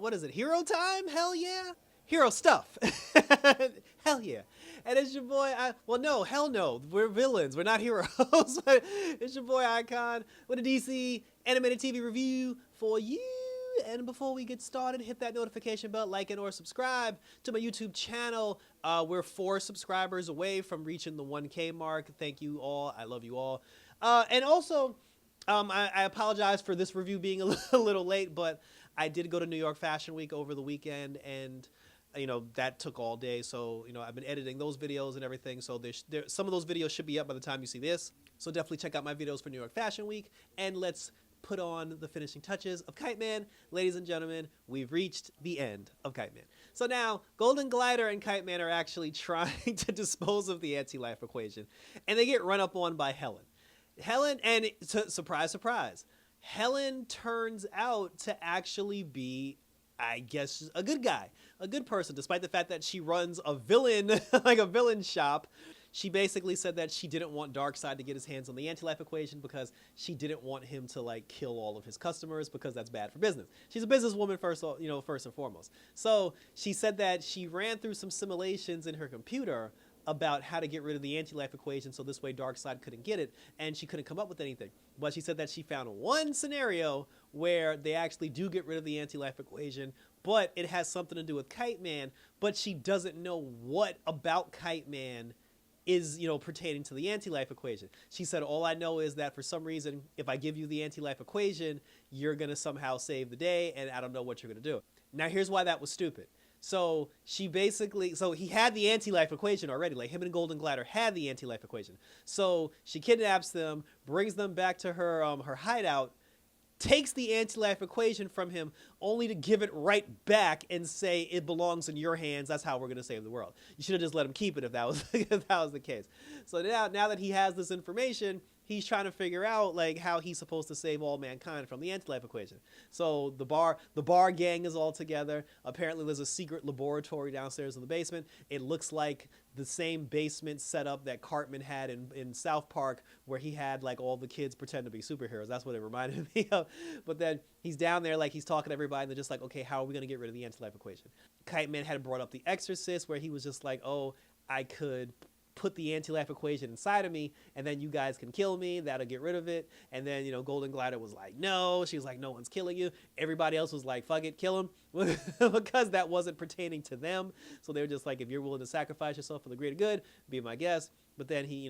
what is it? Hero time? Hell yeah. Hero stuff. Hell yeah. And it's your boy, well, no, hell no. We're villains. We're not heroes. But it's your boy Icon with a DC animated TV review for you. And before we get started, hit that notification bell, like it, or subscribe to my YouTube channel. We're 4 subscribers away from reaching the 1K mark. Thank you all. I love you all. And also, I apologize for this review being a little late, but I did go to New York Fashion Week over the weekend, and that took all day. So I've been editing those videos and everything. So some of those videos should be up by the time you see this. So definitely check out my videos for New York Fashion Week, and let's put on the finishing touches of Kite Man. Ladies and gentlemen, we've reached the end of Kite Man. So now, Golden Glider and Kite Man are actually trying to dispose of the anti-life equation, and they get run up on by Helen. And surprise, surprise, Helen turns out to actually be, I guess, a good guy, a good person, despite the fact that she runs a villain, like a villain shop. She basically said that she didn't want Darkseid to get his hands on the anti-life equation because she didn't want him to kill all of his customers, because that's bad for business. She's a businesswoman first and foremost. So she said that she ran through some simulations in her computer about how to get rid of the anti-life equation, so this way Darkseid couldn't get it, and she couldn't come up with anything. But she said that she found one scenario where they actually do get rid of the anti-life equation, but it has something to do with Kite Man, but she doesn't know what about Kite Man is pertaining to the anti-life equation. She said, all I know is that for some reason, if I give you the anti-life equation, you're gonna somehow save the day, and I don't know what you're gonna do. Now here's why that was stupid. So he had the anti-life equation already, like him and Golden Glider had the anti-life equation. So she kidnaps them, brings them back to her her hideout, takes the anti-life equation from him, only to give it right back and say, it belongs in your hands, that's how we're going to save the world. You should have just let him keep it if that was the case. So now that he has this information, he's trying to figure out how he's supposed to save all mankind from the anti-life equation. So the bar gang is all together. Apparently there's a secret laboratory downstairs in the basement. It looks like the same basement setup that Cartman had in South Park, where he had all the kids pretend to be superheroes. That's what it reminded me of. But then he's down there, he's talking to everybody, and they're just like, okay, how are we going to get rid of the anti-life equation? Kite Man had brought up The Exorcist, where he was just like, oh, I could put the anti-life equation inside of me, and then you guys can kill me. That'll get rid of it. And then, Golden Glider was like, no. She was like, no one's killing you. Everybody else was like, fuck it, kill him. Because that wasn't pertaining to them. So they were just like, if you're willing to sacrifice yourself for the greater good, be my guest. But then he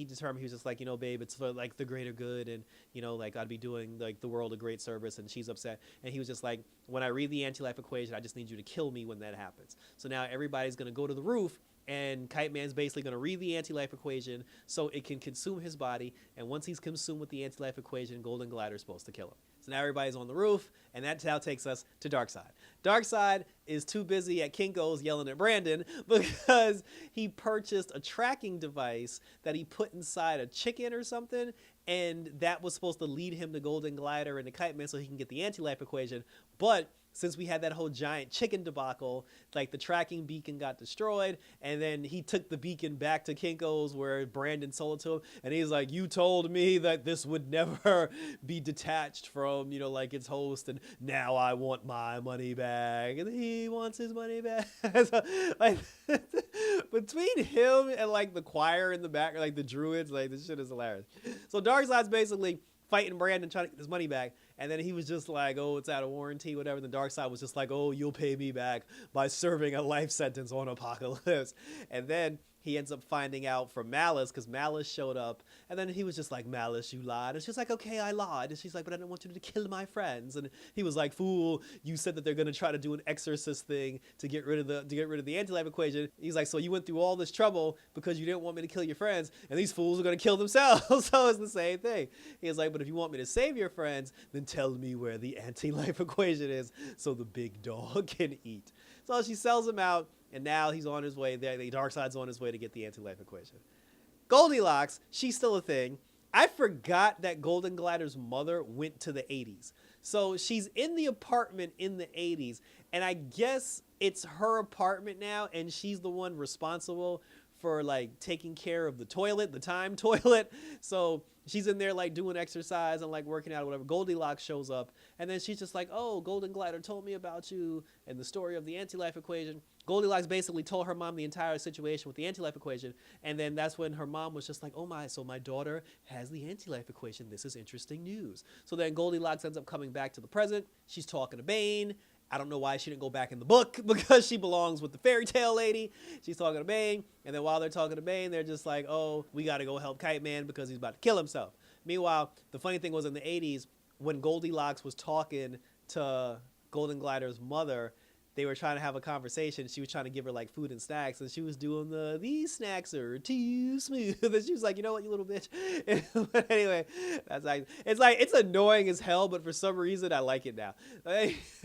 determined, he was just like, babe, it's for the greater good, and I'd be doing the world a great service, and she's upset. And he was just like, when I read the anti-life equation, I just need you to kill me when that happens. So now everybody's gonna go to the roof, and Kite Man's basically going to read the anti-life equation so it can consume his body, and once he's consumed with the anti-life equation, Golden Glider's supposed to kill him. So now everybody's on the roof, and that now takes us to Darkseid. Darkseid is too busy at Kinko's yelling at Brandon because he purchased a tracking device that he put inside a chicken or something, and that was supposed to lead him to Golden Glider and the Kite Man so he can get the anti-life equation. But since we had that whole giant chicken debacle, the tracking beacon got destroyed, and then he took the beacon back to Kinko's where Brandon sold it to him, and he's like, you told me that this would never be detached from, its host, and now I want my money back, and he wants his money back. So, between him and the choir in the back, or the druids, this shit is hilarious. So Darkseid's basically fighting Brandon, trying to get his money back. And then he was just like, oh, it's out of warranty, whatever. The Darkseid was just like, oh, you'll pay me back by serving a life sentence on Apocalypse. And then he ends up finding out from Malice, because Malice showed up. And then he was just like, Malice, you lied. And she's like, okay, I lied. And she's like, but I didn't want you to kill my friends. And he was like, fool, you said that they're going to try to do an exorcist thing to get rid of the anti-life equation. He's like, so you went through all this trouble because you didn't want me to kill your friends, and these fools are going to kill themselves. So it's the same thing. He was like, but if you want me to save your friends, then tell me where the anti-life equation is so the big dog can eat. So she sells him out, and now he's on his way. The Darkseid's on his way to get the anti-life equation. Goldilocks, she's still a thing. I forgot that Golden Glider's mother went to the 80s. So she's in the apartment in the 80s, and I guess it's her apartment now, and she's the one responsible for like taking care of the toilet, the time toilet. So she's in there like doing exercise and like working out or whatever. Goldilocks shows up and then she's just like, oh, Golden Glider told me about you and the story of the anti-life equation. Goldilocks basically told her mom the entire situation with the anti-life equation, and then that's when her mom was just like, oh my, so my daughter has the anti-life equation. This is interesting news. So then Goldilocks ends up coming back to the present. She's talking to Bane. I don't know why she didn't go back in the book because she belongs with the fairy tale lady. She's talking to Bane, and then while they're talking to Bane, they're just like, oh, we got to go help Kite Man because he's about to kill himself. Meanwhile, the funny thing was in the 80s, when Goldilocks was talking to Golden Glider's mother, they were trying to have a conversation. She was trying to give her like food and snacks, and she was doing these snacks are too smooth. And she was like, you know what, you little bitch. But anyway, that's like it's annoying as hell, but for some reason I like it now.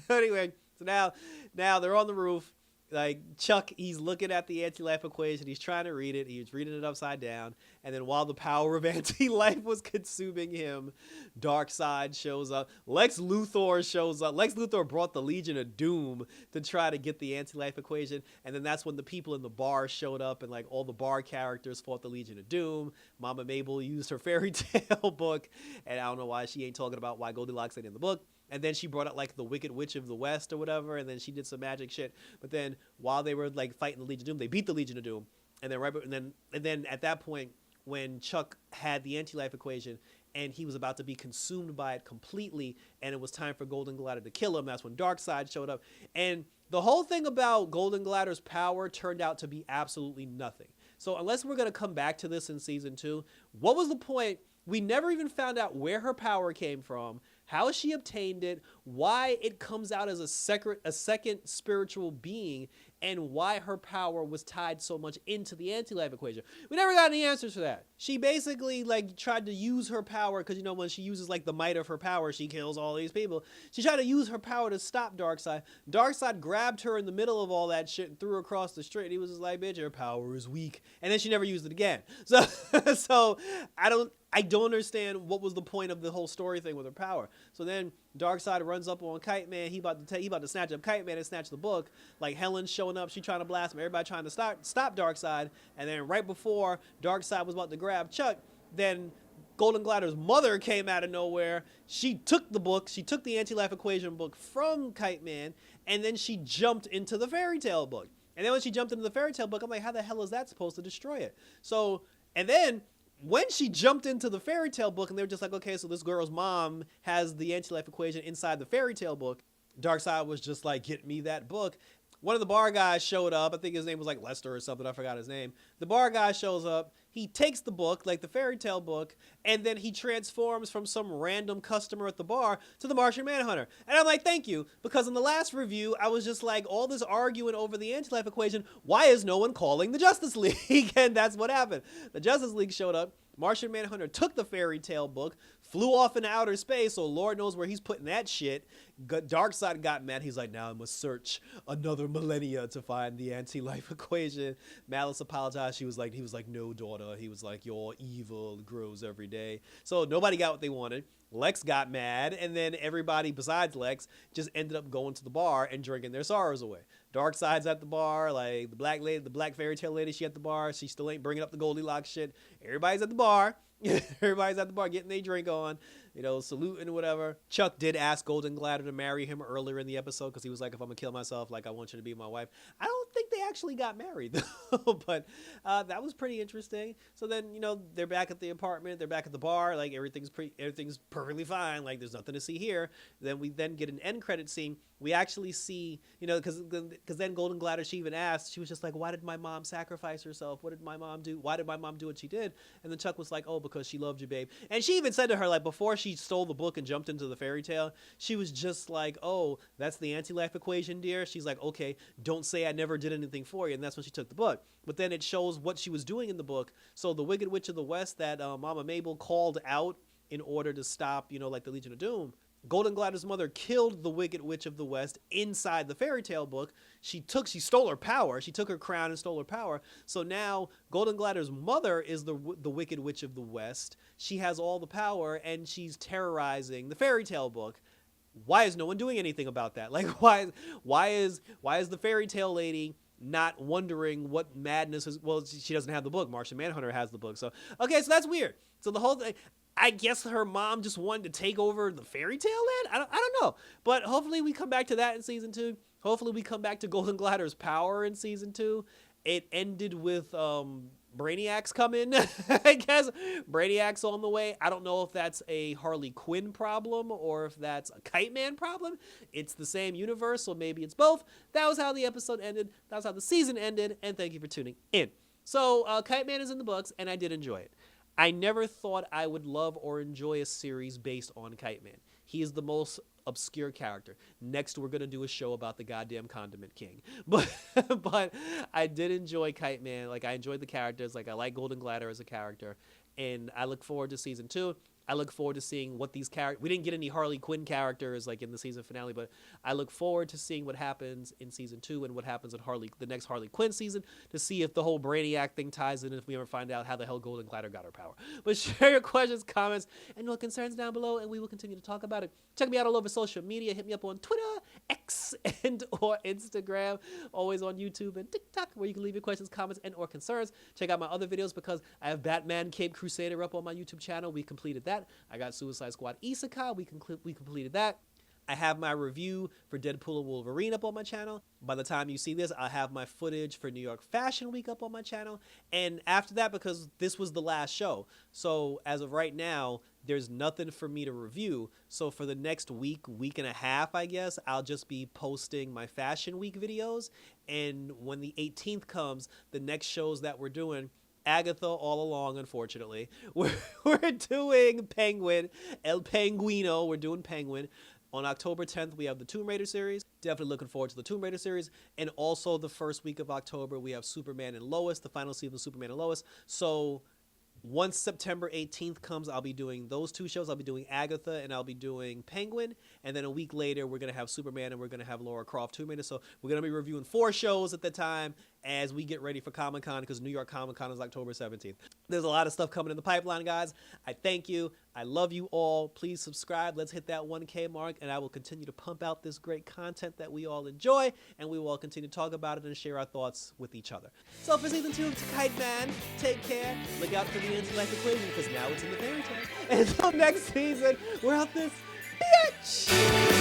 Anyway, so now they're on the roof. Like Chuck, he's looking at the anti-life equation. He's trying to read it. He's reading it upside down. And then while the power of anti-life was consuming him, Darkseid shows up. Lex Luthor shows up. Lex Luthor brought the Legion of Doom to try to get the anti-life equation. And then that's when the people in the bar showed up and like all the bar characters fought the Legion of Doom. Mama Mabel used her fairy tale book. And I don't know why she ain't talking about why Goldilocks ain't in the book. And then she brought out like the Wicked Witch of the West or whatever, and then she did some magic shit. But then while they were like fighting the Legion of Doom, they beat the Legion of Doom. And then at that point, when Chuck had the anti-life equation and he was about to be consumed by it completely, and it was time for Golden Glider to kill him, that's when Darkseid showed up. And the whole thing about Golden Glider's power turned out to be absolutely nothing. So unless we're gonna come back to this in season 2, what was the point? We never even found out where her power came from, how she obtained it, why it comes out as a second spiritual being, and why her power was tied so much into the anti-life equation. We never got any answers for that. She basically like tried to use her power because, you know, when she uses like the might of her power, she kills all these people. She tried to use her power to stop Darkseid. Darkseid grabbed her in the middle of all that shit and threw her across the street. He was just like, bitch, your power is weak. And then she never used it again. So I don't understand what was the point of the whole story thing with her power. So then Darkseid runs up on Kite Man. He about to snatch up Kite Man and snatch the book. Like Helen's showing up, she trying to blast him. Everybody trying to stop Darkseid. And then right before Darkseid was about to grab Chuck, then Golden Glider's mother came out of nowhere. She took the book. She took the anti-life equation book from Kite Man, and then she jumped into the fairy tale book. And then when she jumped into the fairy tale book, I'm like, how the hell is that supposed to destroy it? So, and then when she jumped into the fairy tale book and they were just like, okay, so this girl's mom has the anti-life equation inside the fairy tale book, Darkseid was just like, get me that book. One of the bar guys showed up. I think his name was like Lester or something. I forgot his name. The bar guy shows up. He takes the book, like the fairy tale book, and then he transforms from some random customer at the bar to the Martian Manhunter. And I'm like, thank you, because in the last review, I was just like, all this arguing over the anti-life equation, why is no one calling the Justice League? And that's what happened. The Justice League showed up. Martian Manhunter took the fairy tale book, flew off into outer space, so Lord knows where he's putting that shit. Darkseid got mad. He's like, now I must search another millennia to find the anti-life equation. Malice apologized. He was like, no, daughter. He was like, your evil grows every day. So nobody got what they wanted. Lex got mad, and then everybody besides Lex just ended up going to the bar and drinking their sorrows away. Darkseid's at the bar, like the black lady, the black fairy tale lady, she at the bar. She still ain't bringing up the Goldilocks shit. Everybody's at the bar. Everybody's at the bar getting their drink on, you know, saluting or whatever. Chuck did ask Golden Glider to marry him earlier in the episode because he was like, if I'm gonna kill myself, like I want you to be my wife. I don't think they actually got married though, but that was pretty interesting. So then, you know, they're back at the apartment, they're back at the bar, like everything's perfectly fine, like there's nothing to see here. Then we get an end credit scene. We actually see, you know, because then Golden Glider, she even asked, she was just like, why did my mom sacrifice herself? What did my mom do? Why did my mom do what she did? And then Chuck was like, oh, because she loved you, babe. And she even said to her, like, before she stole the book and jumped into the fairy tale, she was just like, oh, that's the anti-life equation, dear. She's like, okay, don't say I never did anything for you. And that's when she took the book. But then it shows what she was doing in the book. So the Wicked Witch of the West that Mama Mabel called out in order to stop, you know, like the Legion of Doom, Golden Glider's mother killed the Wicked Witch of the West inside the fairy tale book. She stole her power. She took her crown and stole her power. So now Golden Glider's mother is the Wicked Witch of the West. She has all the power and she's terrorizing the fairy tale book. Why is no one doing anything about that? Like, why is the fairy tale lady not wondering what madness is. Well, she doesn't have the book. Martian Manhunter has the book. So, okay, so that's weird. So the whole thing, I guess her mom just wanted to take over the fairy tale land? I don't know. But hopefully we come back to that in season 2. Hopefully we come back to Golden Glider's power in season 2. It ended with Brainiac's coming. I guess Brainiac's on the way. I don't know if that's a Harley Quinn problem or if that's a Kite Man problem. It's the same universe, so maybe it's both. That was how the episode ended. That was how the season ended, and thank you for tuning in. So Kite Man is in the books, and I did enjoy it. I never thought I would love or enjoy a series based on Kite Man. He is the most obscure character. Next, we're going to do a show about the goddamn Condiment King. But I did enjoy Kite Man. Like, I enjoyed the characters. Like, I like Golden Glider as a character. And I look forward to season 2. I look forward to seeing what these characters... We didn't get any Harley Quinn characters, like, in the season finale, but I look forward to seeing what happens in season 2 and what happens in the next Harley Quinn season to see if the whole Brainiac thing ties in and if we ever find out how the hell Golden Glider got her power. But share your questions, comments, and your concerns down below, and we will continue to talk about it. Check me out all over social media. Hit me up on Twitter, X, and or Instagram. Always on YouTube and TikTok, where you can leave your questions, comments, and or concerns. Check out my other videos because I have Batman Cape Crusader up on my YouTube channel. We completed that. I got Suicide Squad Isekai. We completed that. I have my review for Deadpool and Wolverine up on my channel. By the time you see this, I'll have my footage for New York Fashion Week up on my channel. And after that, because this was the last show, so as of right now, there's nothing for me to review. So for the next week and a half, I guess, I'll just be posting my Fashion Week videos. And when the 18th comes, the next shows that we're doing, Agatha all along, unfortunately. We're doing Penguin, El Penguino. We're doing Penguin. On October 10th, we have the Tomb Raider series. Definitely looking forward to the Tomb Raider series. And also the first week of October, we have Superman and Lois, the final season of Superman and Lois. So once September 18th comes, I'll be doing those 2 shows. I'll be doing Agatha and I'll be doing Penguin. And then a week later, we're going to have Superman and we're going to have Lara Croft Tomb Raider. So we're going to be reviewing 4 shows at the time as we get ready for Comic-Con, because New York Comic-Con is October 17th. There's a lot of stuff coming in the pipeline, guys. I thank you. I love you all. Please subscribe. Let's hit that 1K mark, and I will continue to pump out this great content that we all enjoy, and we will all continue to talk about it and share our thoughts with each other. So for season 2 of Kite Man, take care. Look out for the anti-life equation, because now it's in the fairy tale. Until next season, we're out this bitch!